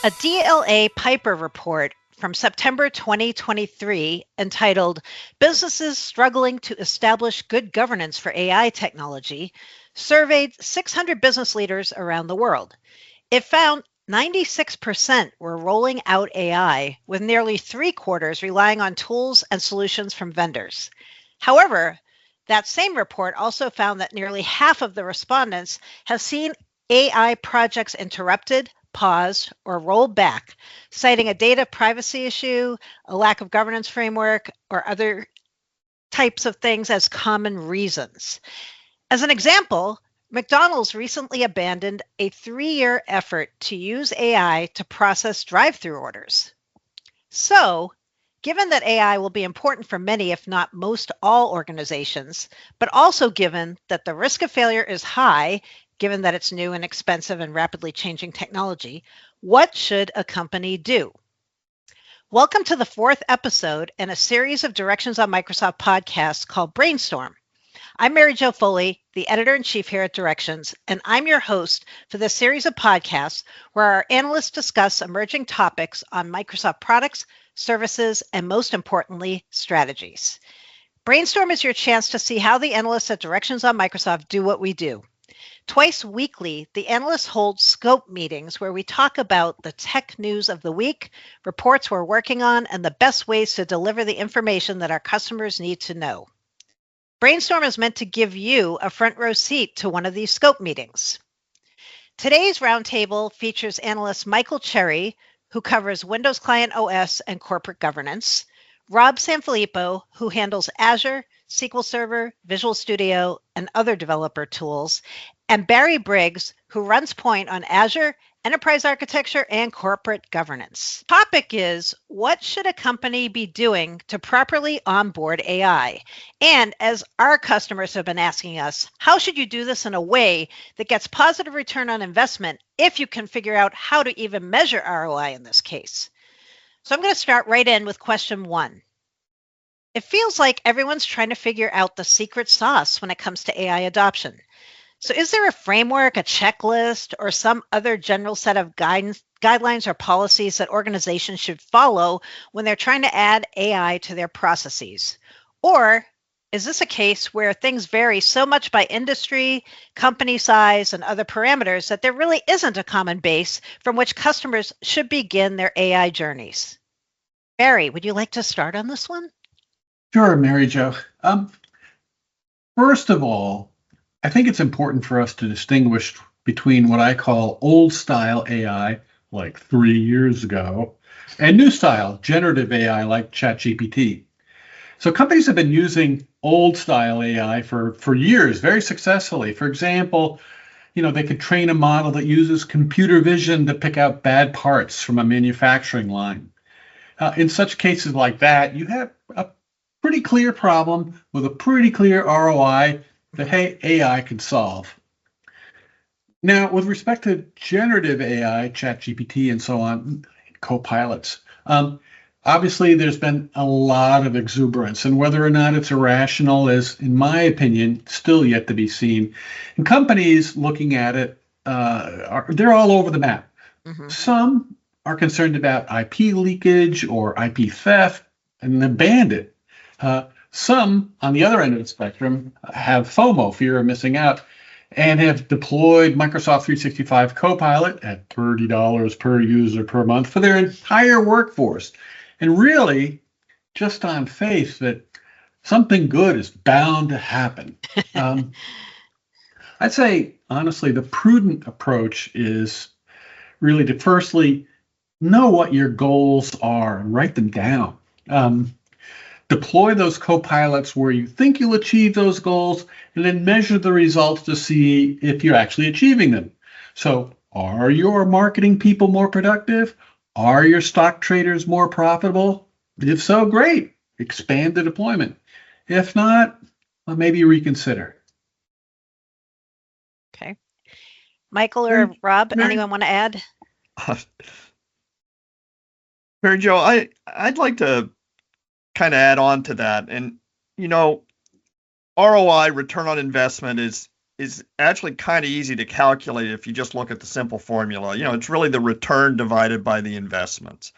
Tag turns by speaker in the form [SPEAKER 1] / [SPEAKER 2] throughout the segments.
[SPEAKER 1] A DLA Piper report from September 2023 entitled Businesses Struggling to Establish Good Governance for AI Technology surveyed 600 business leaders around the world. It found 96% were rolling out AI, with nearly 3/4 relying on tools and solutions from vendors. However, that same report also found that nearly half of the respondents have seen AI projects interrupted, paused, or rolled back, citing a data privacy issue, a lack of governance framework, or other types of things as common reasons. As an example, McDonald's recently abandoned a 3-year effort to use AI to process drive-through orders. So, given that AI will be important for many, if not most all organizations, but also given that the risk of failure is high, given that it's new and expensive and rapidly changing technology, what should a company do? Welcome to the 4th episode in a series of Directions on Microsoft podcasts called Brainstorm. I'm Mary Jo Foley, the editor-in-chief here at Directions, and I'm your host for this series of podcasts where our analysts discuss emerging topics on Microsoft products, services, and most importantly, strategies. Brainstorm is your chance to see how the analysts at Directions on Microsoft do what we do. Twice weekly, the analysts hold scope meetings where we talk about the tech news of the week, reports we're working on, and the best ways to deliver the information that our customers need to know. Brainstorm is meant to give you a front row seat to one of these scope meetings. Today's roundtable features analyst Michael Cherry, who covers Windows Client OS and corporate governance, Rob Sanfilippo, who handles Azure, SQL Server, Visual Studio, and other developer tools, and Barry Briggs, who runs point on Azure, enterprise architecture, and corporate governance. Topic is, what should a company be doing to properly onboard AI? And as our customers have been asking us, how should you do this in a way that gets positive return on investment if you can figure out how to even measure ROI in this case? So I'm going to start right in with question 1. It feels like everyone's trying to figure out the secret sauce when it comes to AI adoption. So is there a framework, a checklist, or some other general set of guidelines or policies that organizations should follow when they're trying to add AI to their processes? Or is this a case where things vary so much by industry, company size, and other parameters that there really isn't a common base from which customers should begin their AI journeys? Barry, would you like to start on this one?
[SPEAKER 2] Sure, Mary Jo. First of all, I think it's important for us to distinguish between what I call old style AI, like 3 years ago, and new style generative AI, like ChatGPT. So companies have been using old style AI for years, very successfully. For example, they could train a model that uses computer vision to pick out bad parts from a manufacturing line. In such cases like that, you have a pretty clear problem with a pretty clear ROI that, hey, AI can solve. Now, with respect to generative AI, ChatGPT and so on, co-pilots, obviously there's been a lot of exuberance, and whether or not it's irrational is, in my opinion, still yet to be seen. And companies looking at it, they're all over the map. Mm-hmm. Some are concerned about IP leakage or IP theft, and then banned it. Some, on the other end of the spectrum, have FOMO, fear of missing out, and have deployed Microsoft 365 Copilot at $30 per user per month for their entire workforce. And really, just on faith that something good is bound to happen. I'd say, honestly, the prudent approach is really to firstly know what your goals are and write them down. Deploy those co-pilots where you think you'll achieve those goals, and then measure the results to see if you're actually achieving them. So, are your marketing people more productive? Are your stock traders more profitable? If so, great. Expand the deployment. If not, well, maybe reconsider.
[SPEAKER 1] Okay. Michael or Rob, anyone want to add?
[SPEAKER 3] Mary Jo, I'd like to kind of add on to that. And, ROI, return on investment, is is actually kind of easy to calculate if you just look at the simple formula. It's really the return divided by the investments.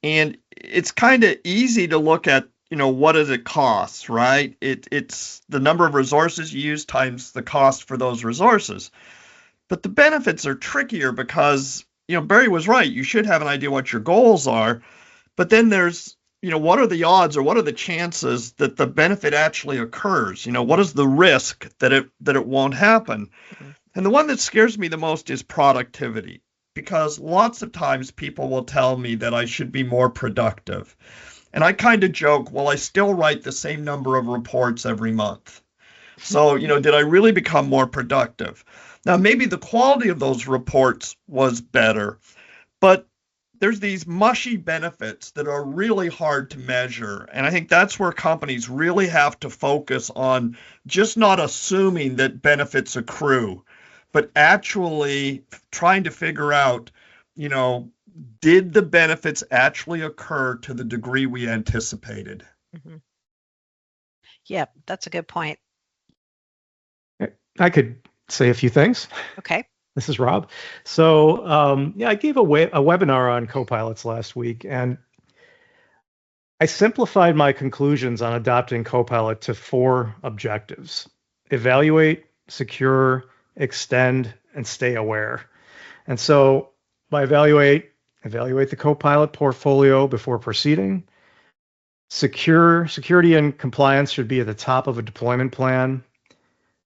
[SPEAKER 3] And it's kind of easy to look at, what does it cost, right? It's the number of resources you use times the cost for those resources. But the benefits are trickier because, Barry was right. You should have an idea what your goals are. But then there's, what are the odds or what are the chances that the benefit actually occurs? What is the risk that it won't happen? Mm-hmm. And the one that scares me the most is productivity, because lots of times people will tell me that I should be more productive. And I kind of joke, well, I still write the same number of reports every month. So, did I really become more productive? Now, maybe the quality of those reports was better, but there's these mushy benefits that are really hard to measure. And I think that's where companies really have to focus on just not assuming that benefits accrue, but actually trying to figure out, did the benefits actually occur to the degree we anticipated?
[SPEAKER 1] Mm-hmm. Yeah, that's a good point.
[SPEAKER 4] I could say a few things.
[SPEAKER 1] Okay.
[SPEAKER 4] This is Rob. So, I gave a webinar on copilots last week, and I simplified my conclusions on adopting Copilot to 4 objectives: evaluate, secure, extend, and stay aware. And so by evaluate the Copilot portfolio before proceeding. Security and compliance should be at the top of a deployment plan.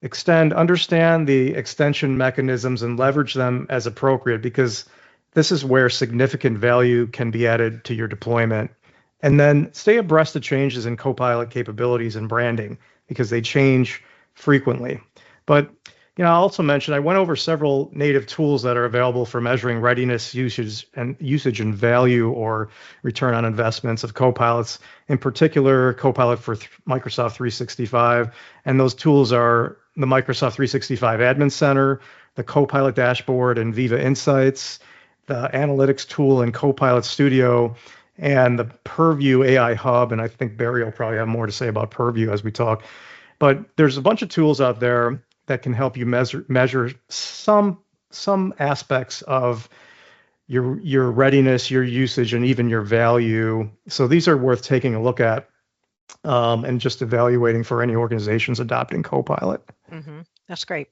[SPEAKER 4] Understand the extension mechanisms and leverage them as appropriate, because this is where significant value can be added to your deployment. And then stay abreast of changes in Copilot capabilities and branding, because they change frequently. But I also mentioned I went over several native tools that are available for measuring readiness, usage and value or return on investments of Copilots. In particular, Copilot for Microsoft 365, and those tools are the Microsoft 365 Admin Center, the Copilot Dashboard and Viva Insights, the Analytics tool in Copilot Studio, and the Purview AI Hub. And I think Barry will probably have more to say about Purview as we talk. But there's a bunch of tools out there that can help you measure some aspects of your readiness, your usage, and even your value. So these are worth taking a look at and just evaluating for any organizations adopting Copilot.
[SPEAKER 1] Mm-hmm. That's great.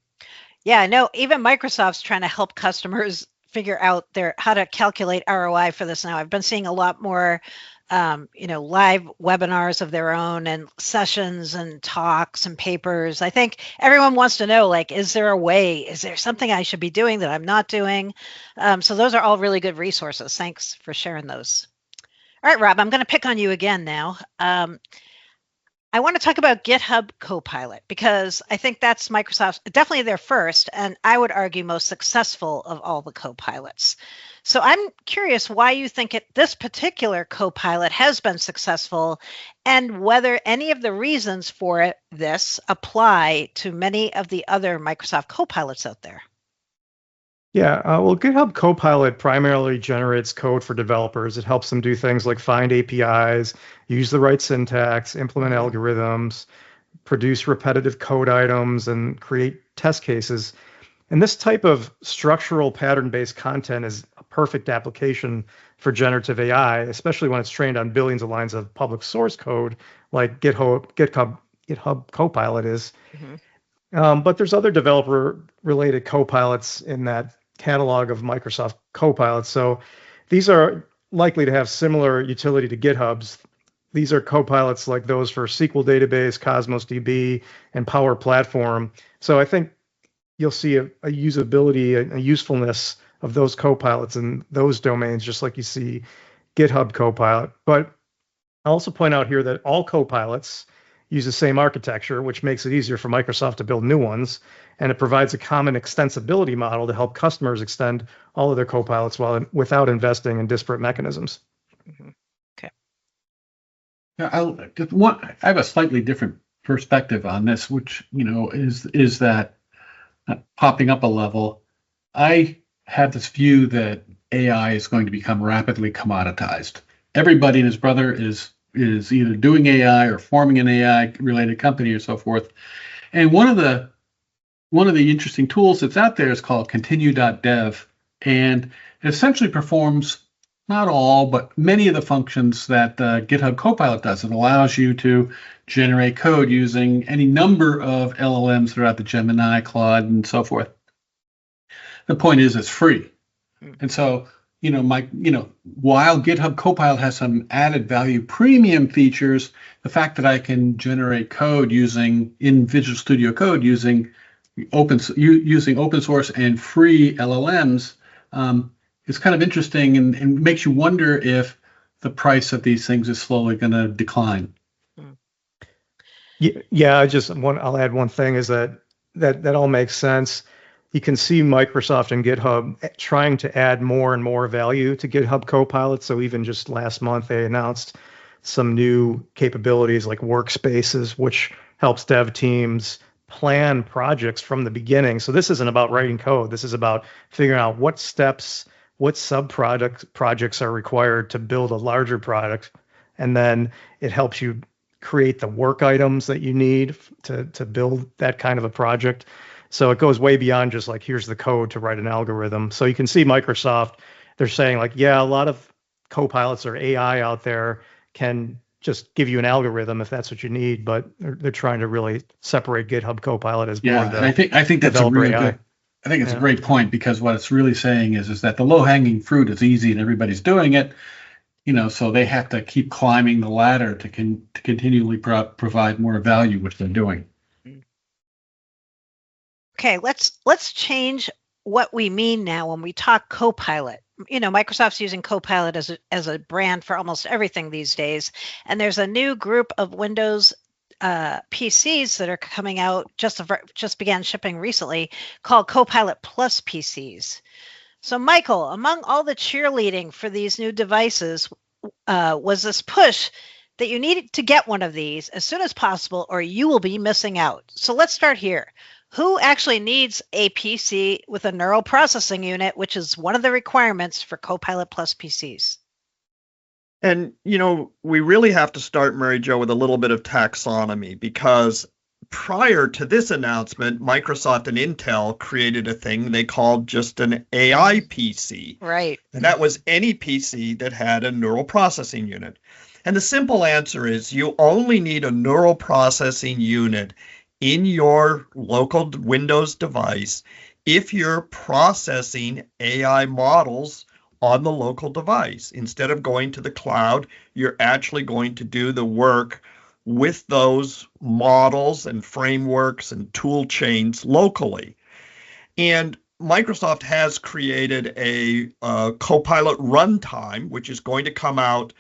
[SPEAKER 1] Yeah, I know even Microsoft's trying to help customers figure out how to calculate ROI for this now. I've been seeing a lot more live webinars of their own and sessions and talks and papers. I think everyone wants to know, is there a way? Is there something I should be doing that I'm not doing? So those are all really good resources. Thanks for sharing those. All right, Rob, I'm going to pick on you again now. I want to talk about GitHub Copilot, because I think that's Microsoft's definitely their first, and I would argue most successful of all the Copilots. So I'm curious why you think this particular Copilot has been successful, and whether any of the reasons for this apply to many of the other Microsoft Copilots out there.
[SPEAKER 4] Yeah, well, GitHub Copilot primarily generates code for developers. It helps them do things like find APIs, use the right syntax, implement algorithms, produce repetitive code items, and create test cases. And this type of structural pattern-based content is a perfect application for generative AI, especially when it's trained on billions of lines of public source code like GitHub Copilot is. Mm-hmm. But there's other developer-related Copilots in that catalog of Microsoft Copilots. So these are likely to have similar utility to GitHub's. These are Copilots like those for SQL Database, Cosmos DB, and Power Platform. So I think you'll see a usability, a usefulness of those Copilots in those domains, just like you see GitHub Copilot. But I'll also point out here that all Copilots use the same architecture, which makes it easier for Microsoft to build new ones. And it provides a common extensibility model to help customers extend all of their Copilots without investing in disparate mechanisms.
[SPEAKER 1] Mm-hmm. Okay.
[SPEAKER 2] Yeah, I have a slightly different perspective on this, which is that popping up a level. I have this view that AI is going to become rapidly commoditized. Everybody and his brother is either doing AI or forming an AI related company or so forth. And one of the one of the interesting tools that's out there is called continue.dev, and it essentially performs not all, but many of the functions that GitHub Copilot does. It allows you to generate code using any number of LLMs throughout the Gemini, Claude, and so forth. The point is, it's free. And so, while GitHub Copilot has some added value premium features, the fact that I can generate code in Visual Studio Code using open source and free LLMs is kind of interesting and makes you wonder if the price of these things is slowly going to decline.
[SPEAKER 4] Yeah, I'll add one thing is that all makes sense. You can see Microsoft and GitHub trying to add more and more value to GitHub Copilot. So even just last month, they announced some new capabilities like workspaces, which helps dev teams plan projects from the beginning. So this isn't about writing code. This is about figuring out what steps, what projects are required to build a larger product. And then it helps you create the work items that you need to build that kind of a project. So it goes way beyond just like, here's the code to write an algorithm. So you can see Microsoft, they're saying like, yeah, a lot of copilots or AI out there can just give you an algorithm if that's what you need, but they're trying to really separate GitHub Copilot as more of the
[SPEAKER 2] I think that's a really good. I think it's a great point, because what it's really saying is that the low-hanging fruit is easy and everybody's doing it, so they have to keep climbing the ladder to continually provide more value, which they're doing.
[SPEAKER 1] Okay, let's change what we mean now when we talk Copilot. Microsoft's using Copilot as a brand for almost everything these days, and there's a new group of Windows PCs that are coming out, just began shipping recently, called Copilot Plus PCs. So, Michael, among all the cheerleading for these new devices, was this push that you need to get one of these as soon as possible, or you will be missing out. So let's start here. Who actually needs a PC with a neural processing unit, which is one of the requirements for Copilot Plus PCs?
[SPEAKER 3] And, we really have to start, Mary Jo, with a little bit of taxonomy, because prior to this announcement, Microsoft and Intel created a thing they called just an AI PC.
[SPEAKER 1] Right.
[SPEAKER 3] And that was any PC that had a neural processing unit. And the simple answer is you only need a neural processing unit in your local Windows device if you're processing AI models on the local device. Instead of going to the cloud, you're actually going to do the work with those models and frameworks and tool chains locally. And Microsoft has created a Copilot runtime, which is going to come out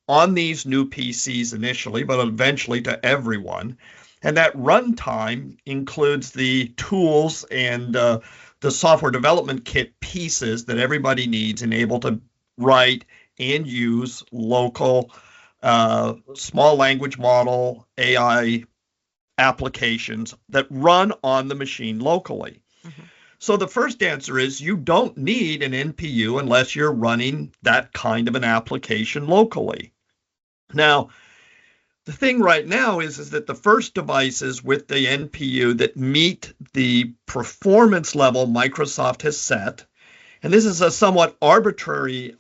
[SPEAKER 3] on these new PCs initially, but eventually to everyone. And that runtime includes the tools and the software development kit pieces that everybody needs and able to write and use local small language model AI applications that run on the machine locally. Mm-hmm. So the first answer is you don't need an NPU unless you're running that kind of an application locally. Now, the thing right now is that the first devices with the NPU that meet the performance level Microsoft has set, and this is a somewhat arbitrary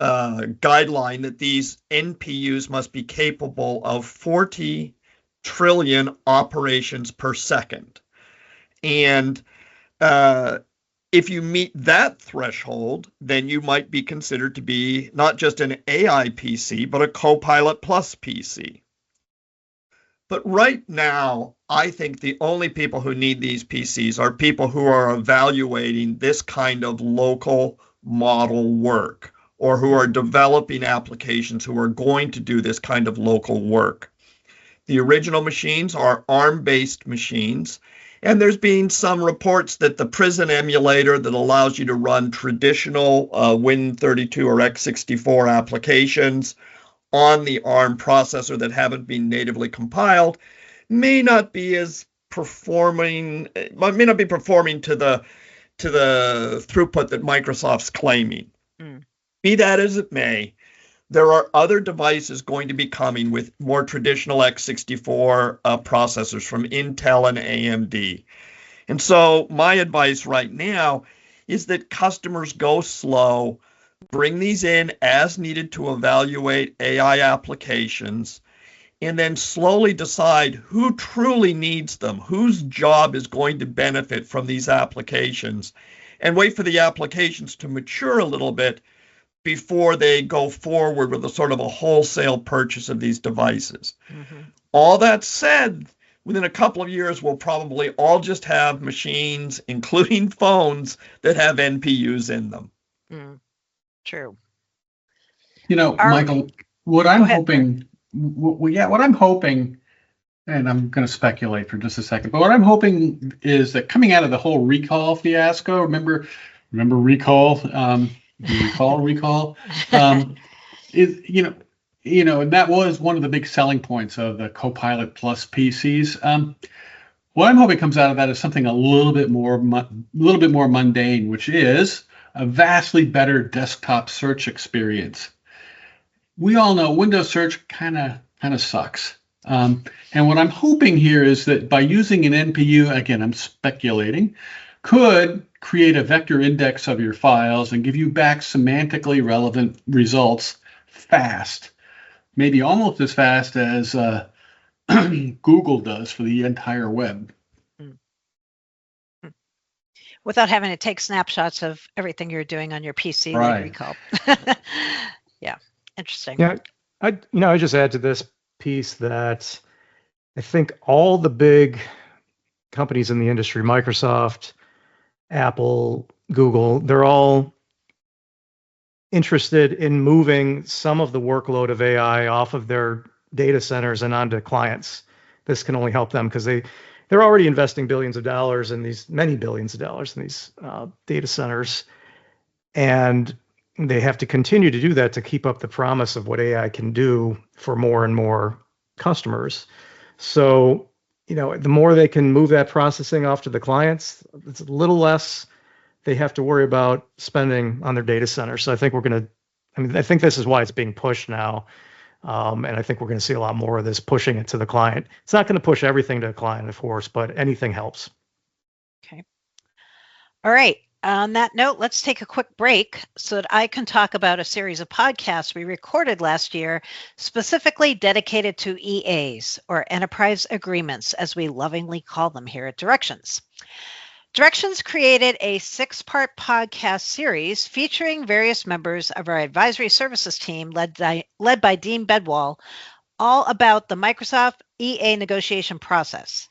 [SPEAKER 3] guideline that these NPUs must be capable of 40 trillion operations per second. And if you meet that threshold, then you might be considered to be not just an AI PC, but a Copilot Plus PC. But right now, I think the only people who need these PCs are people who are evaluating this kind of local model work, or who are developing applications who are going to do this kind of local work. The original machines are ARM-based machines. And there's been some reports that the Prison emulator that allows you to run traditional Win32 or x64 applications on the ARM processor that haven't been natively compiled may not be performing to the throughput that Microsoft's claiming. Be that as it may, there are other devices going to be coming with more traditional x64 processors from Intel and AMD. And so my advice right now is that customers go slow, bring these in as needed to evaluate AI applications, and then slowly decide who truly needs them, whose job is going to benefit from these applications, and wait for the applications to mature a little bit before they go forward with a sort of a wholesale purchase of these devices. Mm-hmm. All that said, within a couple of years, we'll probably all just have machines, including phones, that have NPUs in them.
[SPEAKER 1] True.
[SPEAKER 2] Michael, what I'm hoping, what I'm hoping, and I'm going to speculate for just a second, but what I'm hoping is that coming out of the whole recall fiasco, remember recall, recall, is, and that was one of the big selling points of the Copilot Plus PCs. What I'm hoping comes out of that is something a little bit more mundane, which is a vastly better desktop search experience. We all know Windows search kind of sucks. And what I'm hoping here is that by using an NPU, again, I'm speculating, could create a vector index of your files and give you back semantically relevant results fast, maybe almost as fast as Google does for the entire web.
[SPEAKER 1] Without having to take snapshots of everything you're doing on your PC, like recall. Yeah, interesting.
[SPEAKER 4] Yeah, I just add to this piece that I think all the big companies in the industry, Microsoft, Apple, Google, they're all interested in moving some of the workload of AI off of their data centers and onto clients. This can only help them because they're already investing billions of dollars in these, many billions of dollars in these data centers. And they have to continue to do that to keep up the promise of what AI can do for more and more customers. So, the more they can move that processing off to the clients, it's a little less they have to worry about spending on their data center. So I think I think this is why it's being pushed now. And I think we're going to see a lot more of this pushing it to the client. It's not going to push everything to the client, of course, but anything helps.
[SPEAKER 1] Okay. All right. On that note, let's take a quick break so that I can talk about a series of podcasts we recorded last year, specifically dedicated to EAs, or Enterprise Agreements, as we lovingly call them here at Directions. Directions created a 6-part podcast series featuring various members of our advisory services team led by Dean Bedwall, all about the Microsoft EA negotiation process.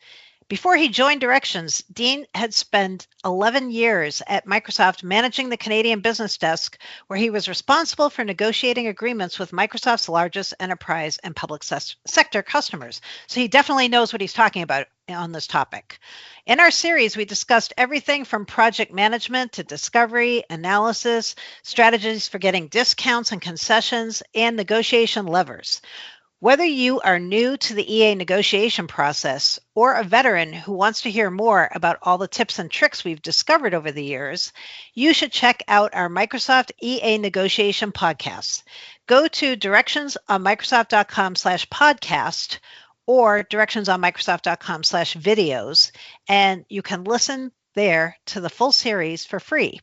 [SPEAKER 1] Before he joined Directions, Dean had spent 11 years at Microsoft managing the Canadian business desk, where he was responsible for negotiating agreements with Microsoft's largest enterprise and public sector customers. So he definitely knows what he's talking about on this topic. In our series, we discussed everything from project management to discovery, analysis, strategies for getting discounts and concessions, and negotiation levers. Whether you are new to the EA negotiation process or a veteran who wants to hear more about all the tips and tricks we've discovered over the years, you should check out our Microsoft EA negotiation podcasts. Go to directionsonmicrosoft.com/podcast or directionsonmicrosoft.com/videos, and you can listen there to the full series for free.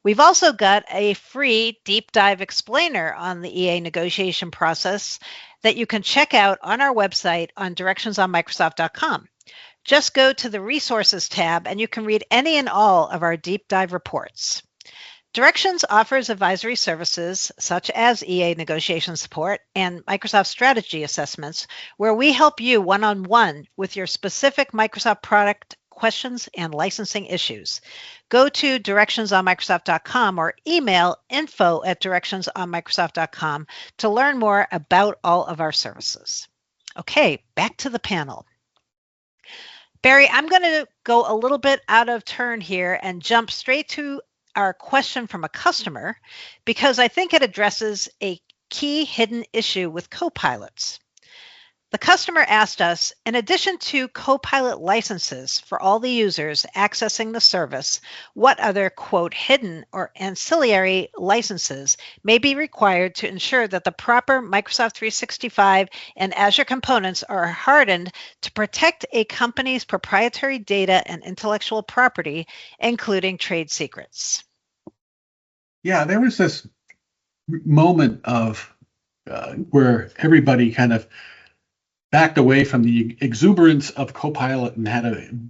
[SPEAKER 1] We've also got a free deep dive explainer on the EA negotiation process that you can check out on our website on directionsonmicrosoft.com. Just go to the resources tab and you can read any and all of our deep dive reports. Directions offers advisory services such as EA negotiation support and Microsoft strategy assessments, where we help you one-on-one with your specific Microsoft product questions and licensing issues. Go to directionsonmicrosoft.com or email info@directionsonmicrosoft.com to learn more about all of our services. Okay, back to the panel. Barry, I'm going to go a little bit out of turn here and jump straight to our question from a customer, because I think it addresses a key hidden issue with copilots. The customer asked us, in addition to Copilot licenses for all the users accessing the service, what other, quote, hidden or ancillary licenses may be required to ensure that the proper Microsoft 365 and Azure components are hardened to protect a company's proprietary data and intellectual property, including trade secrets.
[SPEAKER 2] Yeah, there was this moment of where everybody kind of backed away from the exuberance of Copilot and had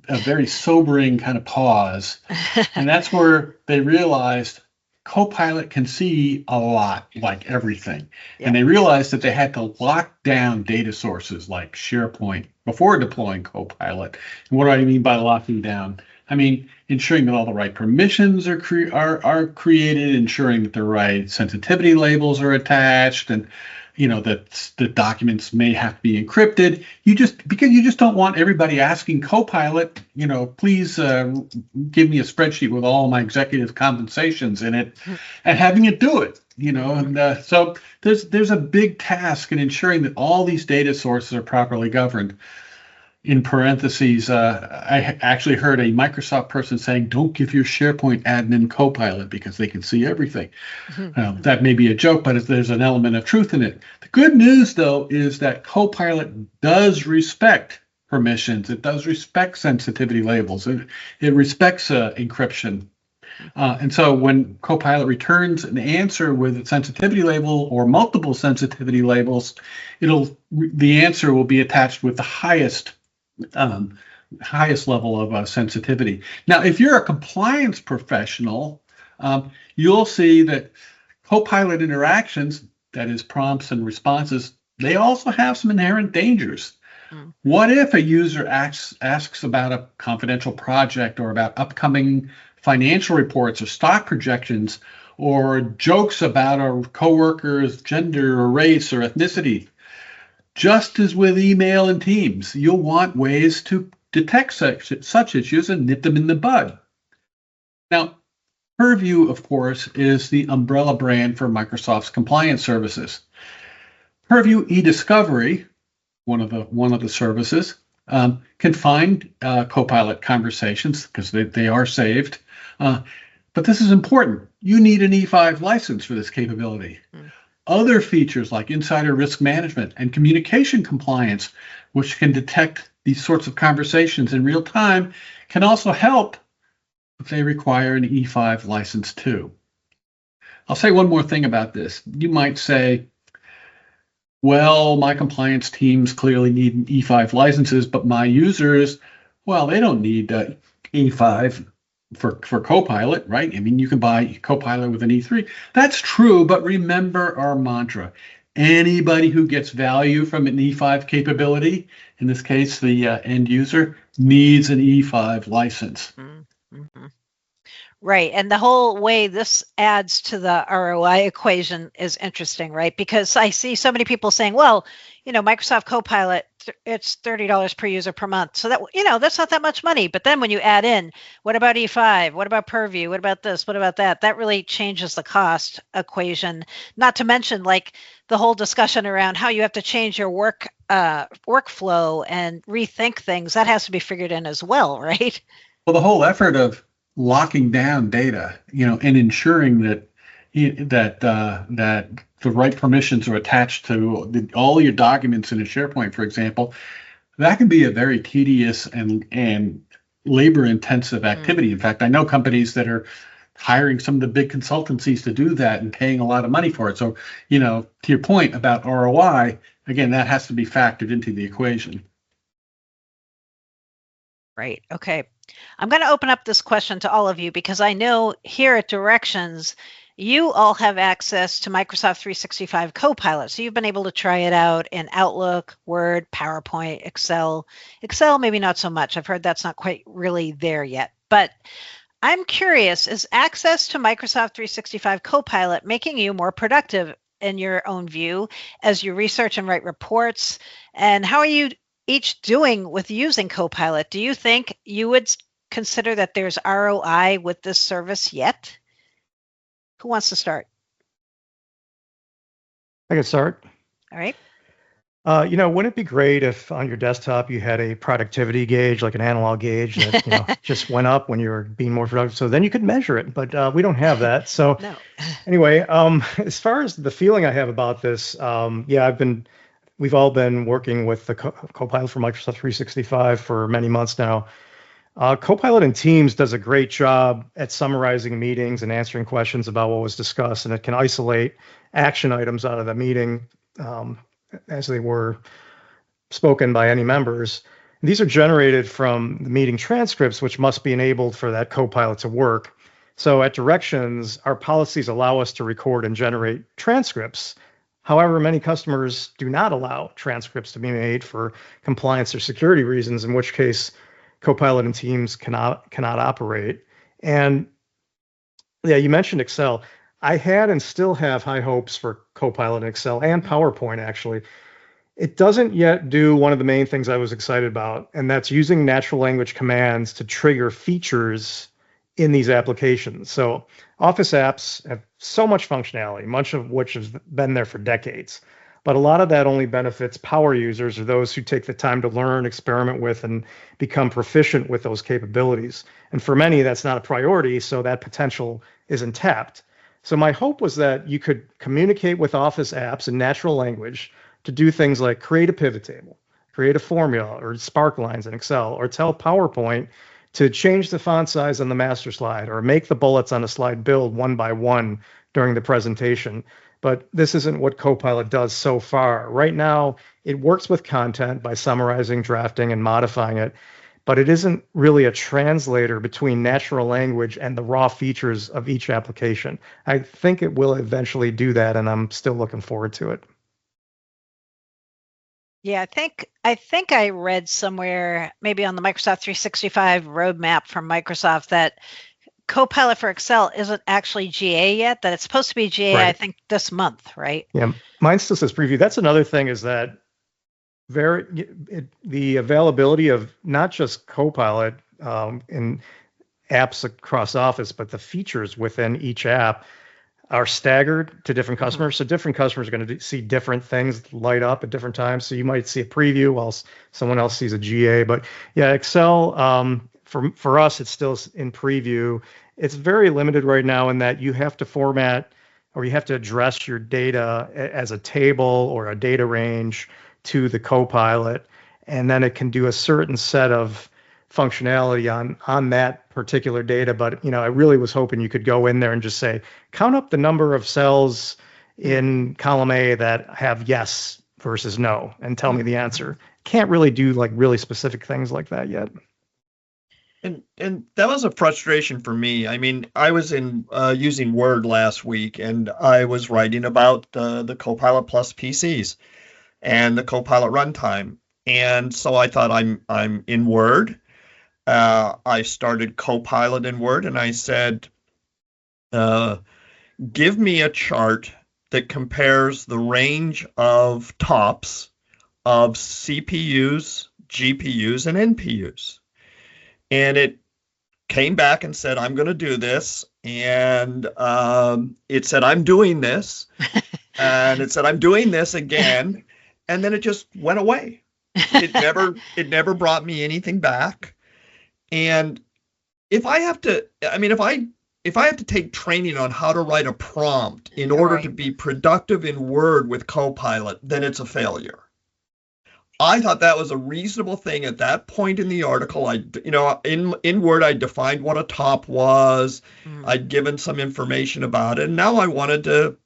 [SPEAKER 2] a very sobering kind of pause. And that's where they realized Copilot can see a lot, like everything. Yep. And they realized that they had to lock down data sources like SharePoint before deploying Copilot. And what do I mean by locking down? I mean, ensuring that all the right permissions are created, ensuring that the right sensitivity labels are attached, and that the documents may have to be encrypted. Because you just don't want everybody asking Copilot, please give me a spreadsheet with all my executive compensations in it, and having it do it. And so there's a big task in ensuring that all these data sources are properly governed. In parentheses, I actually heard a Microsoft person saying, don't give your SharePoint admin Copilot because they can see everything. That may be a joke, but there's an element of truth in it. The good news, though, is that Copilot does respect permissions. It does respect sensitivity labels. It respects encryption. And so when Copilot returns an answer with a sensitivity label or multiple sensitivity labels, the answer will be attached with the highest level of sensitivity. Now, if you're a compliance professional, you'll see that Copilot interactions, that is prompts and responses, they also have some inherent dangers. What if a user asks about a confidential project or about upcoming financial reports or stock projections, or jokes about a coworker's gender or race or ethnicity? Just as with email and Teams, you'll want ways to detect such issues and nip them in the bud. Now, Purview, of course, is the umbrella brand for Microsoft's compliance services. Purview eDiscovery, one of the services, can find Copilot conversations because they are saved. But this is important. You need an E5 license for this capability. Other features like insider risk management and communication compliance, which can detect these sorts of conversations in real time, can also help if they require an E5 license too. I'll say one more thing about this. You might say, well, my compliance teams clearly need E5 licenses, but my users, well, they don't need E5 for Copilot, right? I mean, you can buy Copilot with an E3. That's true, but remember our mantra. Anybody who gets value from an E5 capability, in this case, the end user, needs an E5 license.
[SPEAKER 1] Mm-hmm. Right. And the whole way this adds to the ROI equation is interesting, right? Because I see so many people saying, well, Microsoft Copilot, it's $30 per user per month. So that, that's not that much money. But then when you add in, what about E5? What about Purview? What about this? What about that? That really changes the cost equation. Not to mention like the whole discussion around how you have to change your workflow and rethink things. That has to be figured in as well, right?
[SPEAKER 2] Well, the whole effort of locking down data, and ensuring that the right permissions are attached to all your documents in a SharePoint, for example, that can be a very tedious and labor-intensive activity. In fact, I know companies that are hiring some of the big consultancies to do that and paying a lot of money for it. So, to your point about ROI, again, that has to be factored into the equation.
[SPEAKER 1] Right. Okay. I'm going to open up this question to all of you because I know here at Directions, you all have access to Microsoft 365 Copilot. So you've been able to try it out in Outlook, Word, PowerPoint, Excel. Excel, maybe not so much. I've heard that's not quite really there yet. But I'm curious, is access to Microsoft 365 Copilot making you more productive in your own view as you research and write reports? And how are you each doing with using Copilot? Do you think you would consider that there's ROI with this service yet? Who wants to start?
[SPEAKER 4] I can start.
[SPEAKER 1] All right.
[SPEAKER 4] Wouldn't it be great if on your desktop you had a productivity gauge, like an analog gauge that, just went up when you were being more productive? So then you could measure it, but we don't have that. So
[SPEAKER 1] No.
[SPEAKER 4] anyway, as far as the feeling I have about this, we've all been working with the Copilot for Microsoft 365 for many months now. Copilot in Teams does a great job at summarizing meetings and answering questions about what was discussed, and it can isolate action items out of the meeting as they were spoken by any members. These are generated from the meeting transcripts, which must be enabled for that Copilot to work. So at Directions, our policies allow us to record and generate transcripts. However, many customers do not allow transcripts to be made for compliance or security reasons, in which case Copilot and Teams cannot operate. And yeah, you mentioned Excel. I had and still have high hopes for Copilot in Excel and PowerPoint, actually. It doesn't yet do one of the main things I was excited about, and that's using natural language commands to trigger features in these applications. So Office apps have so much functionality, much of which has been there for decades. But a lot of that only benefits power users or those who take the time to learn, experiment with, and become proficient with those capabilities. And for many, that's not a priority, so that potential isn't tapped. So my hope was that you could communicate with Office apps in natural language to do things like create a pivot table, create a formula or spark lines in Excel, or tell PowerPoint to change the font size on the master slide or make the bullets on a slide build one by one during the presentation. But this isn't what Copilot does so far. Right now, it works with content by summarizing, drafting, and modifying it, but it isn't really a translator between natural language and the raw features of each application. I think it will eventually do that, and I'm still looking forward to it.
[SPEAKER 1] Yeah, I think I read somewhere, maybe on the Microsoft 365 roadmap from Microsoft, that Copilot for Excel isn't actually GA yet, that it's supposed to be GA,
[SPEAKER 4] Right.
[SPEAKER 1] I think, this month, right?
[SPEAKER 4] Yeah, mine still says preview. That's another thing, is that the availability of not just Copilot in apps across Office, but the features within each app are staggered to different customers. So different customers are going to see different things light up at different times. So you might see a preview while someone else sees a GA. But yeah, Excel, for us, it's still in preview. It's very limited right now in that you have to format or you have to address your data as a table or a data range to the Copilot, and then it can do a certain set of functionality on that particular data. But I really was hoping you could go in there and just say, count up the number of cells in column A that have yes versus no, and tell me the answer. Can't really do like really specific things like that yet.
[SPEAKER 3] And that was a frustration for me. I mean, I was using Word last week, and I was writing about the Copilot Plus PCs and the Copilot runtime. And so I thought, I'm in Word. I started Copilot in Word, and I said, give me a chart that compares the range of TOPS of CPUs, GPUs, and NPUs. And it came back and said, I'm going to do this. And it said, I'm doing this. And it said, I'm doing this again. And then it just went away. It never brought me anything back. And if I have to take training on how to write a prompt in order to be productive in Word with Copilot, then it's a failure. I thought that was a reasonable thing at that point in the article. In Word, I defined what a top was. I'd given some information about it. And now I wanted to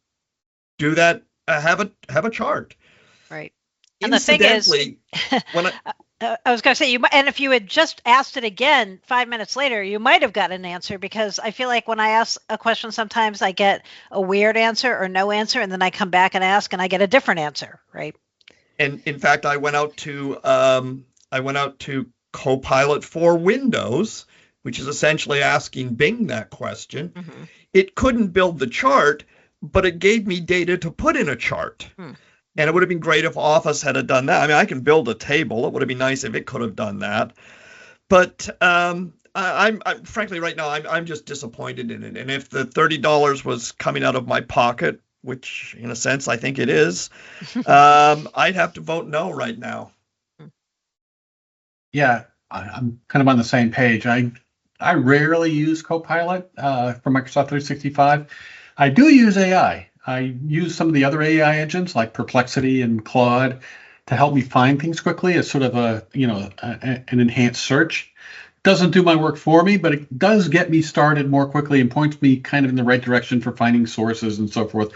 [SPEAKER 3] do that, have a chart.
[SPEAKER 1] Right. And the thing is,
[SPEAKER 3] when
[SPEAKER 1] I was going to say, and if you had just asked it again 5 minutes later, you might have got an answer, because I feel like when I ask a question, sometimes I get a weird answer or no answer, and then I come back and ask, and I get a different answer, right?
[SPEAKER 3] And in fact, I went out to Copilot for Windows, which is essentially asking Bing that question. Mm-hmm. It couldn't build the chart, but it gave me data to put in a chart. And it would have been great if Office had done that. I mean, I can build a table. It would have been nice if it could have done that. But I'm frankly right now, I'm just disappointed in it. And if the $30 was coming out of my pocket, which in a sense I think it is, I'd have to vote no right now.
[SPEAKER 2] Yeah, I'm kind of on the same page. I rarely use Copilot for Microsoft 365. I do use AI. I use some of the other AI engines like Perplexity and Claude to help me find things quickly as sort of an enhanced search. Doesn't do my work for me, but it does get me started more quickly and points me kind of in the right direction for finding sources and so forth.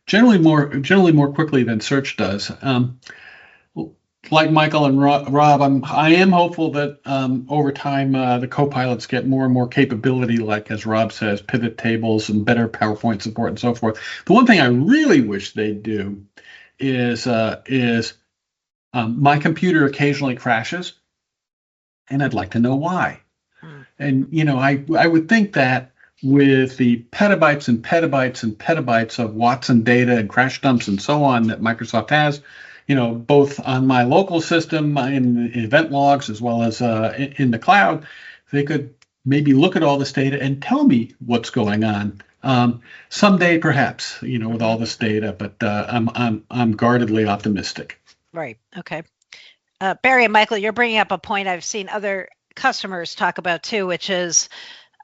[SPEAKER 2] Generally more quickly than search does. Like Michael and Rob, I am hopeful that over time the co-pilots get more and more capability, like as Rob says, pivot tables and better PowerPoint support and so forth. The one thing I really wish they'd do is my computer occasionally crashes, and I'd like to know why. And I would think that with the petabytes and petabytes and petabytes of Watson data and crash dumps and so on that Microsoft has, both on my local system in event logs as well as in the cloud, they could maybe look at all this data and tell me what's going on. Someday, perhaps, with all this data, but I'm guardedly optimistic.
[SPEAKER 1] Right. Okay. Barry and Michael, you're bringing up a point I've seen other customers talk about too, which is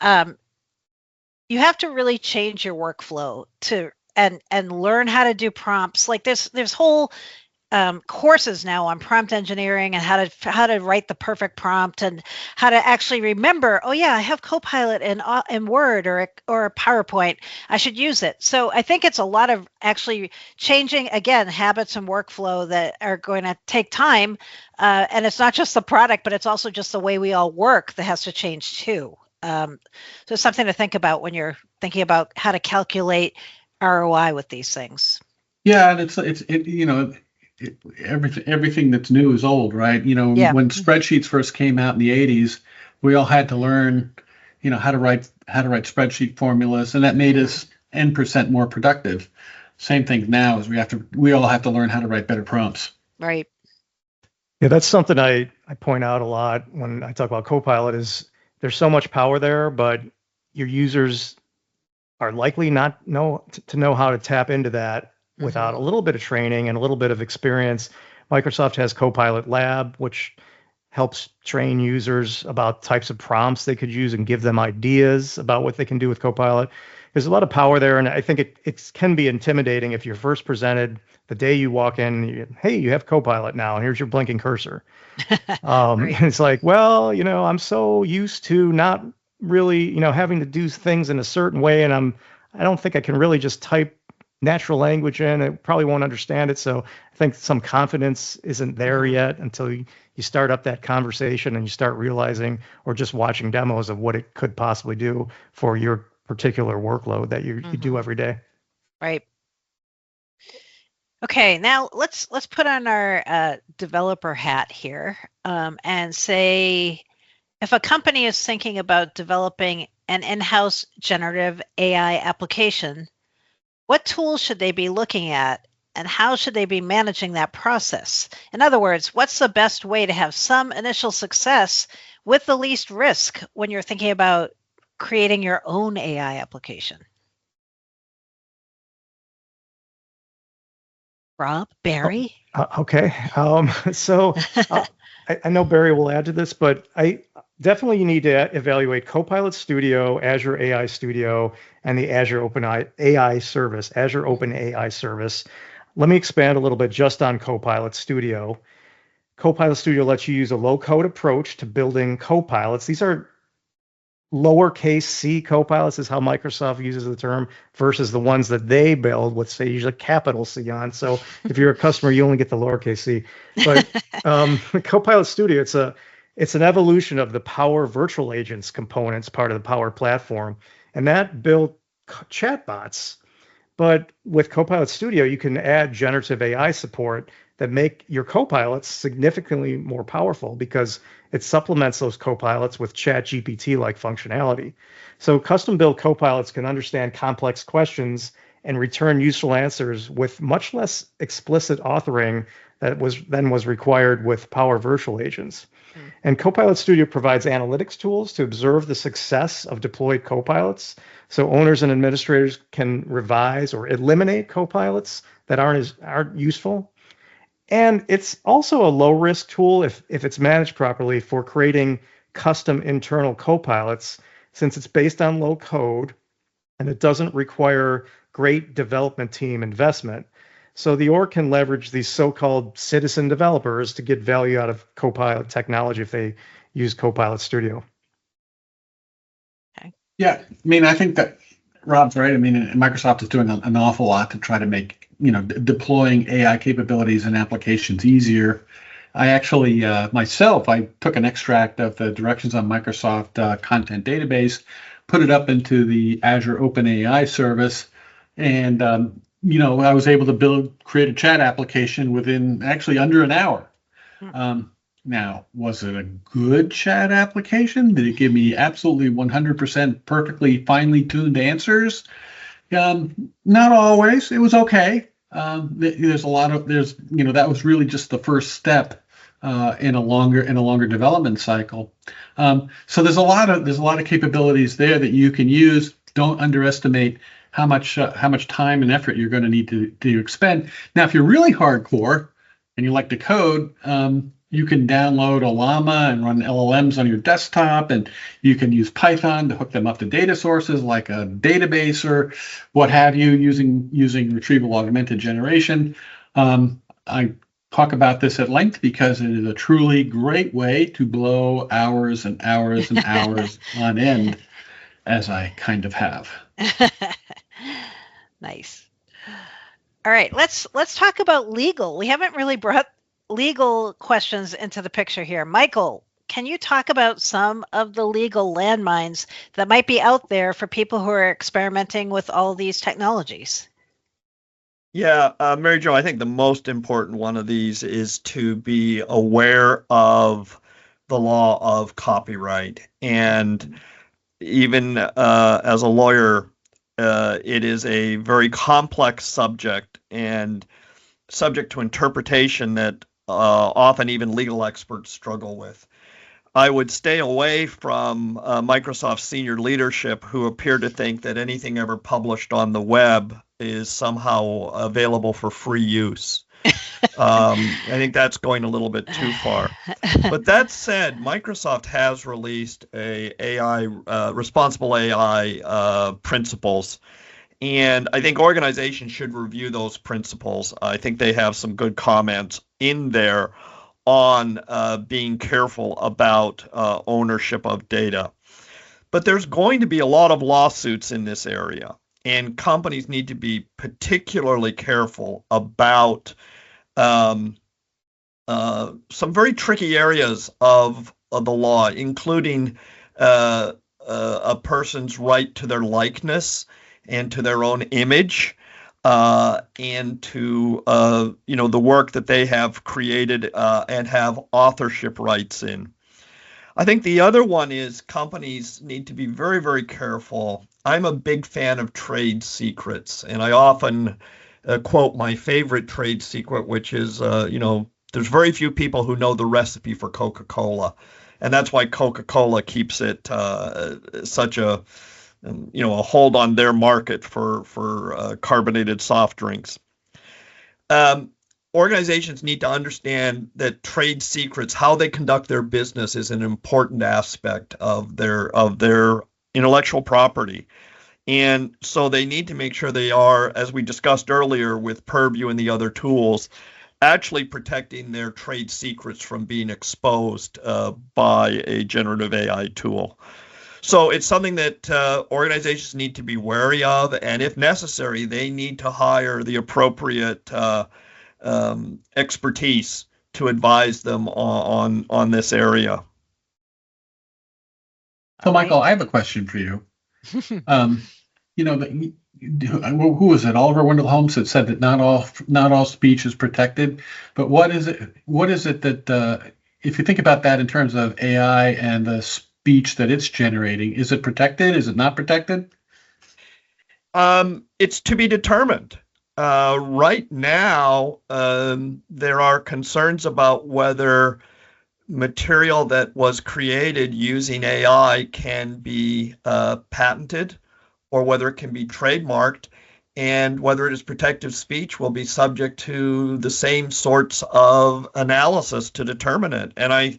[SPEAKER 1] you have to really change your workflow and learn how to do prompts. Like there's whole courses now on prompt engineering and how to write the perfect prompt and how to actually remember, oh yeah, I have Copilot in Word or PowerPoint, I should use it. So I think it's a lot of actually changing, again, habits and workflow that are going to take time. And it's not just the product, but it's also just the way we all work that has to change too. So it's something to think about when you're thinking about how to calculate ROI with these things.
[SPEAKER 2] Yeah, and everything that's new is old, right? When spreadsheets first came out in the 80s, we all had to learn, how to write spreadsheet formulas, and that made us N% more productive. Same thing now is we all have to learn how to write better prompts.
[SPEAKER 1] Right.
[SPEAKER 4] Yeah, that's something I point out a lot when I talk about Copilot is there's so much power there, but your users are likely not to know how to tap into that without a little bit of training and a little bit of experience. Microsoft has Copilot Lab, which helps train users about types of prompts they could use and give them ideas about what they can do with Copilot. There's a lot of power there, and I think it can be intimidating if you're first presented the day you walk in, hey, you have Copilot now, and here's your blinking cursor. Right. And it's like, well, I'm so used to not really, having to do things in a certain way, and I don't think I can really just type natural language in. I probably won't understand it. So I think some confidence isn't there yet until you start up that conversation and you start realizing or just watching demos of what it could possibly do for your particular workload that you do every day.
[SPEAKER 1] Right. Okay, now let's put on our developer hat here and say, if a company is thinking about developing an in-house generative AI application, what tools should they be looking at and how should they be managing that process? In other words, what's the best way to have some initial success with the least risk when you're thinking about creating your own AI application? Rob, Barry?
[SPEAKER 4] Okay. So I know Barry will add to this, but definitely you need to evaluate Copilot Studio, Azure AI Studio, and the Azure Open AI Service, Azure Open AI Service. Let me expand a little bit just on Copilot Studio. Copilot Studio lets you use a low-code approach to building copilots. These are lowercase c copilots is how Microsoft uses the term versus the ones that they build, what say usually capital C on. So if you're a customer, you only get the lowercase c. But Copilot Studio, it's an evolution of the Power Virtual Agents components, part of the Power Platform, and that built chatbots. But with Copilot Studio, you can add generative AI support that make your copilots significantly more powerful because it supplements those copilots with ChatGPT-like functionality. So custom-built copilots can understand complex questions and return useful answers with much less explicit authoring that was required with Power Virtual Agents. And Copilot Studio provides analytics tools to observe the success of deployed copilots, so owners and administrators can revise or eliminate copilots that aren't useful. And it's also a low-risk tool if it's managed properly for creating custom internal copilots, since it's based on low code and it doesn't require great development team investment. So the org can leverage these so-called citizen developers to get value out of Copilot technology if they use Copilot Studio.
[SPEAKER 1] Okay.
[SPEAKER 2] Yeah, I mean, I think that Rob's right. I mean, Microsoft is doing an awful lot to try to make, deploying AI capabilities and applications easier. I actually, myself, I took an extract of the directions on Microsoft Content Database, put it up into the Azure OpenAI service, and I was able to create a chat application within actually under an hour. Now, was it a good chat application? Did it give me absolutely 100% perfectly finely tuned answers? Not always. It was okay. That was really just the first step in a longer development cycle. So there's a lot of capabilities there that you can use. Don't underestimate how much time and effort you're going to need to expend. Now, if you're really hardcore and you like to code, you can download a Llama and run LLMs on your desktop, and you can use Python to hook them up to data sources like a database or what have you, using retrieval augmented generation. I talk about this at length because it is a truly great way to blow hours and hours and hours on end, as I kind of have.
[SPEAKER 1] Nice. All right, let's talk about legal. We haven't really brought legal questions into the picture here. Michael, can you talk about some of the legal landmines that might be out there for people who are experimenting with all these technologies?
[SPEAKER 3] Yeah, Mary Jo, I think the most important one of these is to be aware of the law of copyright. And even as a lawyer, it is a very complex subject and subject to interpretation that often even legal experts struggle with. I would stay away from Microsoft's senior leadership who appear to think that anything ever published on the web is somehow available for free use. I think that's going a little bit too far. But that said, Microsoft has released responsible AI principles. And I think organizations should review those principles. I think they have some good comments in there on being careful about ownership of data. But there's going to be a lot of lawsuits in this area, and companies need to be particularly careful about some very tricky areas of the law, including a person's right to their likeness and to their own image, and to the work that they have created and have authorship rights in. I think the other one is companies need to be very, very careful. I'm a big fan of trade secrets, and I often quote my favorite trade secret, which is, there's very few people who know the recipe for Coca-Cola, and that's why Coca-Cola keeps it such a hold on their market for carbonated soft drinks. Organizations need to understand that trade secrets, how they conduct their business, is an important aspect of their intellectual property. And so they need to make sure they are, as we discussed earlier with Purview and the other tools, actually protecting their trade secrets from being exposed by a generative AI tool. So it's something that organizations need to be wary of, and if necessary, they need to hire the appropriate expertise to advise them on this area.
[SPEAKER 2] So, Michael, I have a question for you. Who was it? Oliver Wendell Holmes that said that not all speech is protected. But what is it that if you think about that in terms of AI and the speech that it's generating, is it protected? Is it not protected?
[SPEAKER 3] It's to be determined. Right now, there are concerns about whether material that was created using AI can be patented or whether it can be trademarked, and whether it is protected speech will be subject to the same sorts of analysis to determine it. And I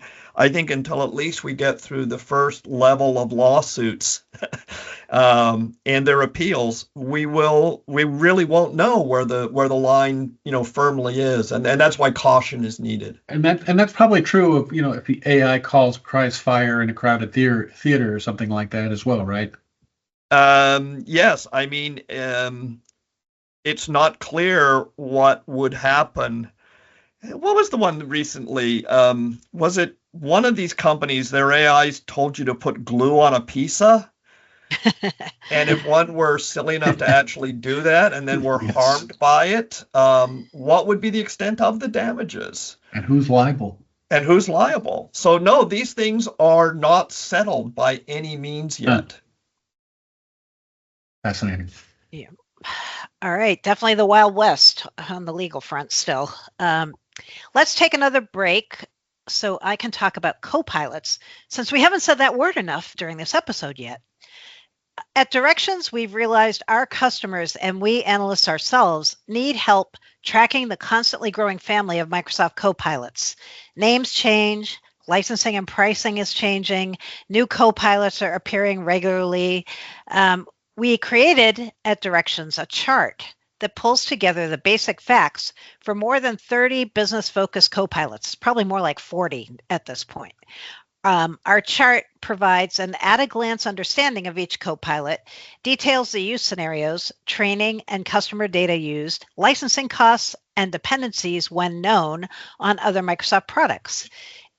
[SPEAKER 3] think until at least we get through the first level of lawsuits and their appeals, we really won't know where the line firmly is, and that's why caution is needed.
[SPEAKER 2] And that's probably true of if the AI cries fire in a crowded theater or something like that as well, right?
[SPEAKER 3] Yes, I mean, it's not clear what would happen. What was the one recently? Was it one of these companies, their AIs told you to put glue on a pizza? And if one were silly enough to actually do that and then were harmed by it, what would be the extent of the damages?
[SPEAKER 2] And who's liable?
[SPEAKER 3] So no, these things are not settled by any means yet.
[SPEAKER 2] Fascinating.
[SPEAKER 1] Yeah. All right. Definitely the Wild West on the legal front still. Let's take another break so I can talk about co-pilots, since we haven't said that word enough during this episode yet. At Directions, we've realized our customers and we analysts ourselves need help tracking the constantly growing family of Microsoft co-pilots. Names change, licensing and pricing is changing, new co-pilots are appearing regularly. We created at Directions a chart that pulls together the basic facts for more than 30 business-focused co-pilots, probably more like 40 at this point. Our chart provides an at-a-glance understanding of each co-pilot, details the use scenarios, training and customer data used, licensing costs, and dependencies when known on other Microsoft products.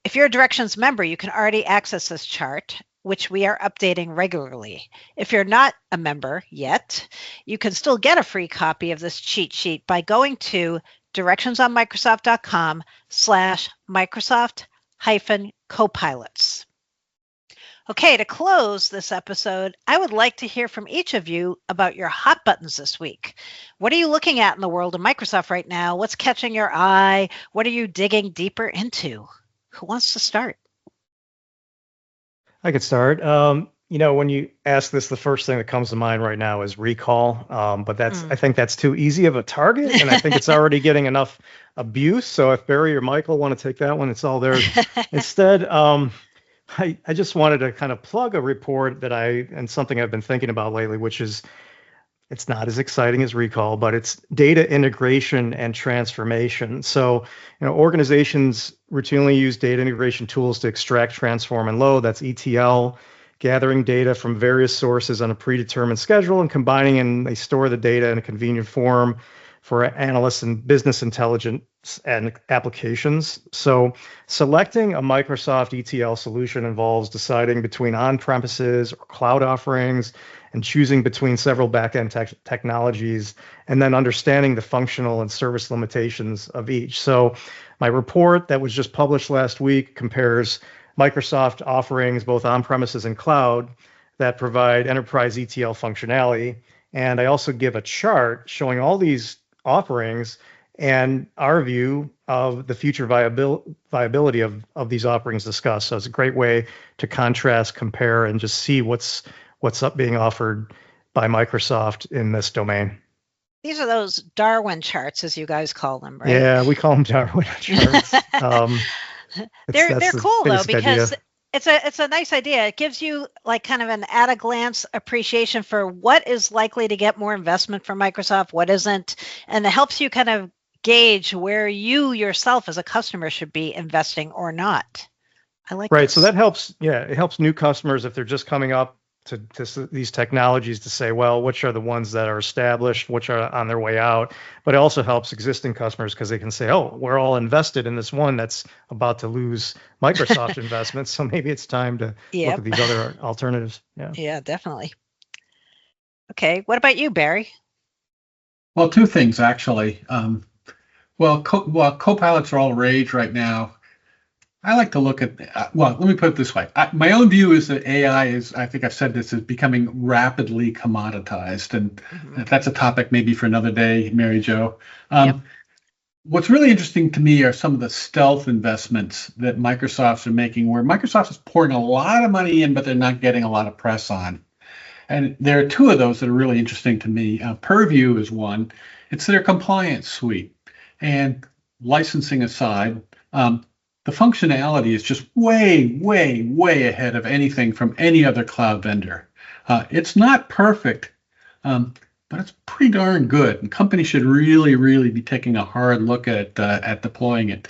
[SPEAKER 1] If you're a Directions member, you can already access this chart, which we are updating regularly. If you're not a member yet, you can still get a free copy of this cheat sheet by going to directionsonmicrosoft.com/Microsoft-copilots. Okay, to close this episode, I would like to hear from each of you about your hot buttons this week. What are you looking at in the world of Microsoft right now? What's catching your eye? What are you digging deeper into? Who wants to start?
[SPEAKER 4] I could start. When you ask this, the first thing that comes to mind right now is recall. But I think that's too easy of a target, and I think it's already getting enough abuse. So if Barry or Michael want to take that one, it's all theirs. Instead, I just wanted to kind of plug a report and something I've been thinking about lately, which is it's not as exciting as recall, but it's data integration and transformation. So, organizations routinely use data integration tools to extract, transform, and load. That's ETL, gathering data from various sources on a predetermined schedule and combining, and they store the data in a convenient form for analysts and business intelligence and applications. So selecting a Microsoft ETL solution involves deciding between on-premises or cloud offerings and choosing between several back-end technologies, and then understanding the functional and service limitations of each. So my report that was just published last week compares Microsoft offerings, both on-premises and cloud, that provide enterprise ETL functionality. And I also give a chart showing all these offerings and our view of the future viability of these offerings discussed. So it's a great way to contrast, compare, and just see what's being offered by Microsoft in this domain.
[SPEAKER 1] These are those Darwin charts, as you guys call them, right?
[SPEAKER 4] Yeah, we call them Darwin charts.
[SPEAKER 1] They're cool though, because it's a nice idea. It gives you like kind of an at a glance appreciation for what is likely to get more investment from Microsoft, what isn't, and it helps you kind of gauge where you yourself as a customer should be investing or not. I like
[SPEAKER 4] right.
[SPEAKER 1] this.
[SPEAKER 4] So that helps. Yeah, it helps new customers if they're just coming up to these technologies to say, well, which are the ones that are established, which are on their way out. But it also helps existing customers because they can say, oh, we're all invested in this one that's about to lose Microsoft investments. So maybe it's time to look at these other alternatives.
[SPEAKER 1] Yeah, definitely. Okay. What about you, Barry?
[SPEAKER 2] Well, two things, actually. While co-pilots are all the rage right now, I like to look at, well, let me put it this way. My own view is that AI is, I think I've said this, is becoming rapidly commoditized. And that's a topic maybe for another day, Mary Jo.
[SPEAKER 1] Yep.
[SPEAKER 2] What's really interesting to me are some of the stealth investments that Microsoft's are making, where Microsoft is pouring a lot of money in, but they're not getting a lot of press on. And there are two of those that are really interesting to me. Purview is one. It's their compliance suite. And licensing aside, the functionality is just way, way, way ahead of anything from any other cloud vendor. It's not perfect, but it's pretty darn good. And companies should really, really be taking a hard look at deploying it.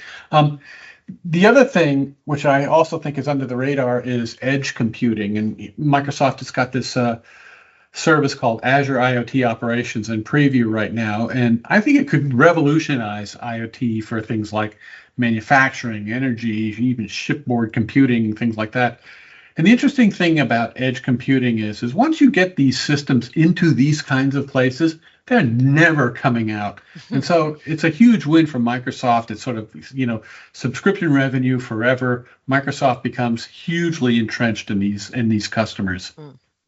[SPEAKER 2] The other thing, which I also think is under the radar, is edge computing. And Microsoft has got this service called Azure IoT Operations in preview right now. And I think it could revolutionize IoT for things like manufacturing, energy, even shipboard computing, things like that. And the interesting thing about edge computing is once you get these systems into these kinds of places, they're never coming out. And so it's a huge win for Microsoft. It's sort of, subscription revenue forever. Microsoft becomes hugely entrenched in these customers.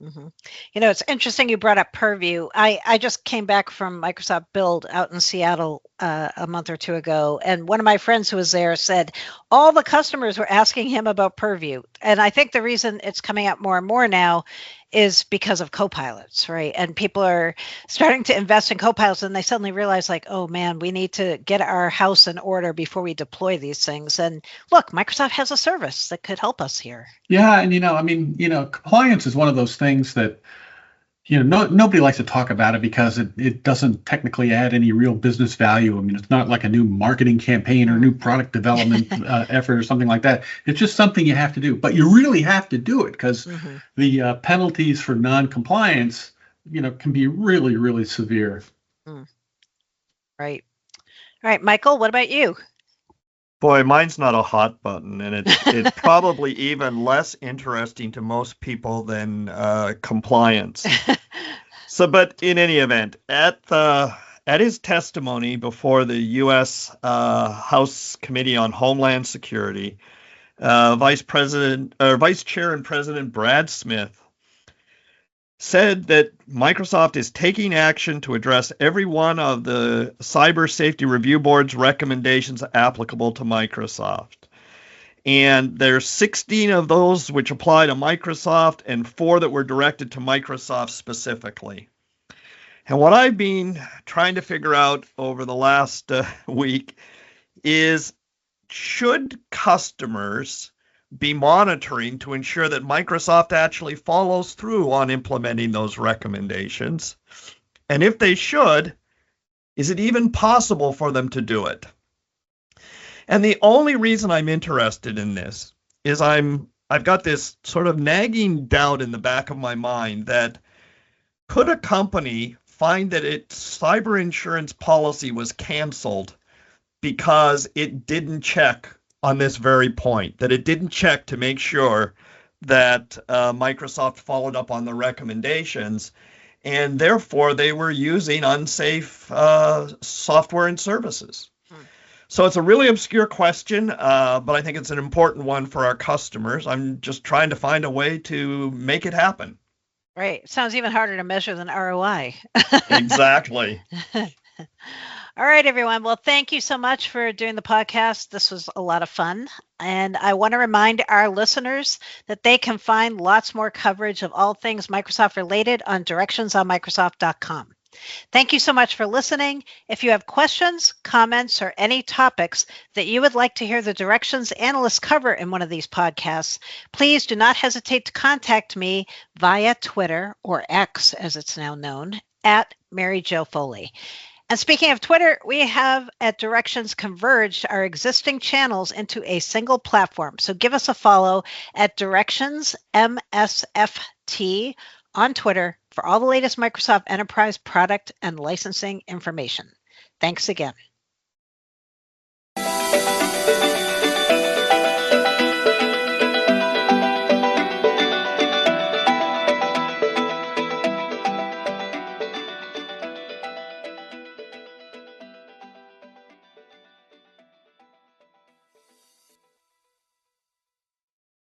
[SPEAKER 1] Mm-hmm. It's interesting you brought up Purview. I just came back from Microsoft Build out in Seattle a month or two ago, and one of my friends who was there said all the customers were asking him about Purview. And I think the reason it's coming out more and more now is because of copilots, right? And people are starting to invest in copilots, and they suddenly realize, like, oh man, we need to get our house in order before we deploy these things. And look, Microsoft has a service that could help us here.
[SPEAKER 2] Yeah, and compliance is one of those things that nobody likes to talk about it because it doesn't technically add any real business value. I mean, it's not like a new marketing campaign or new product development effort or something like that. It's just something you have to do, but you really have to do it because the penalties for non-compliance, can be really, really severe.
[SPEAKER 1] Right. All right, Michael, what about you?
[SPEAKER 3] Boy, mine's not a hot button, and it's probably even less interesting to most people than compliance. But in any event, at his testimony before the U.S. House Committee on Homeland Security, Vice Chair and President Brad Smith said that Microsoft is taking action to address every one of the Cyber Safety Review Board's recommendations applicable to Microsoft. And there's 16 of those which apply to Microsoft and 4 that were directed to Microsoft specifically. And what I've been trying to figure out over the last week is, should customers be monitoring to ensure that Microsoft actually follows through on implementing those recommendations? And if they should, is it even possible for them to do it? And the only reason I'm interested in this is I've got this sort of nagging doubt in the back of my mind that could a company find that its cyber insurance policy was canceled because it didn't check on this very point, that it didn't check to make sure that Microsoft followed up on the recommendations, and therefore they were using unsafe software and services. So it's a really obscure question, but I think it's an important one for our customers. I'm just trying to find a way to make it happen.
[SPEAKER 1] Right. Sounds even harder to measure than ROI.
[SPEAKER 3] Exactly.
[SPEAKER 1] All right, everyone. Well, thank you so much for doing the podcast. This was a lot of fun. And I want to remind our listeners that they can find lots more coverage of all things Microsoft related on directionsonmicrosoft.com. Thank you so much for listening. If you have questions, comments, or any topics that you would like to hear the Directions analysts cover in one of these podcasts, please do not hesitate to contact me via Twitter, or X as it's now known, at Mary Jo Foley. And speaking of Twitter, we have at Directions converged our existing channels into a single platform. So give us a follow at Directions MSFT on Twitter for all the latest Microsoft Enterprise product and licensing information. Thanks again.